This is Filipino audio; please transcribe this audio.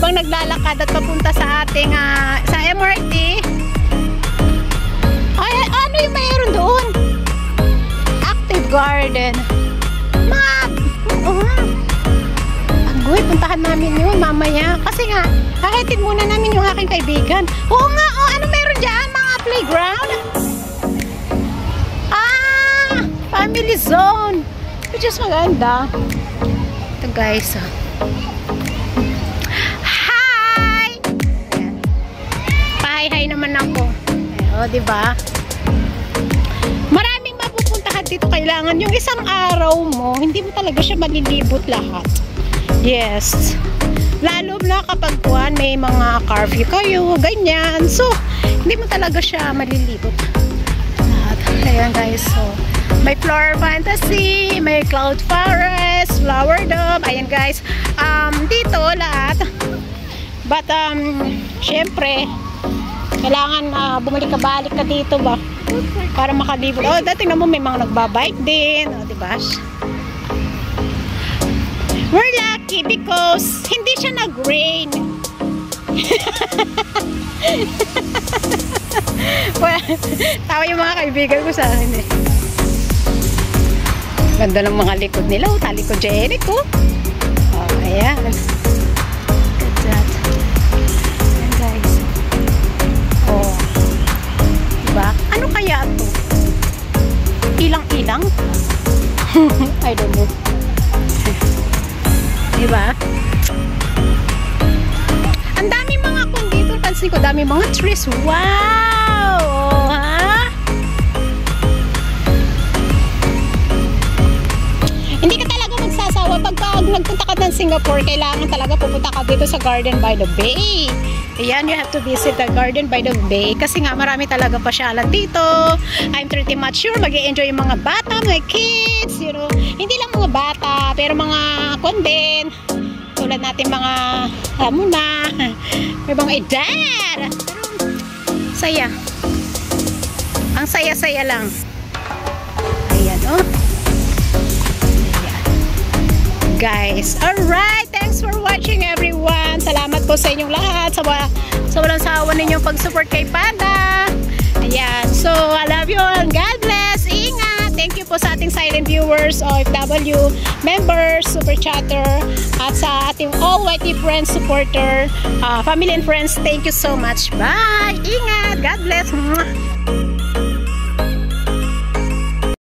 habang naglalakad at papunta sa ating sa MRT. Ay, ano yung mayroon doon? Active Garden. Agoy, puntahan namin yun mamaya. Kasi nga, hahatid muna namin yung aking kaibigan. Oo nga, ano meron dyan? Mga playground? Family zone. Which is maganda. Ito guys. Hi! Pahay-hay naman ako. O, diba? Maraming mapupuntahan dito. Kailangan yung isang araw mo, hindi mo talaga siya malilibot lahat. Yes. Lalo na kapag may mga curfew kayo, ganyan. So, hindi mo talaga siya malilibot lahat. Ayan guys. So, may Flower Fantasy, may Cloud Forest, Flower Dome. Ayan guys. Dito lahat. But, syempre, kailangan bumalik ka dito ba? Para makalibot. Oh, dati na mo may mga nagbabike din. O, diba? We're lucky because hindi siya nag-rain. Well, tawa yung mga kaibigan ko sa akin eh. Ganda ng mga likod nila. Talikod Jenny ko. Oh, ayan. Look at that. Ayan guys. Oh. Diba? Ano kaya ito? Ilang-ilang? I don't know. Diba? Ang dami mga kung dito. Pansin ko, dami mga trees. Wow! Oh, ha? Hindi ka talaga magsasawa. Pagka nagpunta ka ng Singapore, kailangan talaga pupunta ka dito sa Garden by the Bay. Ayan, you have to visit the Garden by the Bay. Kasi nga, marami talaga pasyalan dito. I'm pretty much sure mag-i-enjoy yung mga bata, mga kids, you know. Hindi lang mga bata, pero mga kondin. Tulad natin mga, alam mo na, may mga edad. Saya. Ang saya-saya lang. Ayan, oh. Guys, alright, thanks for watching everyone. Salamat po sa inyong lahat sa walang sawa ninyong pag-support kay Panda. Ayan, so I love you all. God bless, ingat. Thank you po sa ating silent viewers, OFW members, super chatter, at sa ating all YT friends, supporter, family and friends. Thank you so much. Bye, ingat. God bless.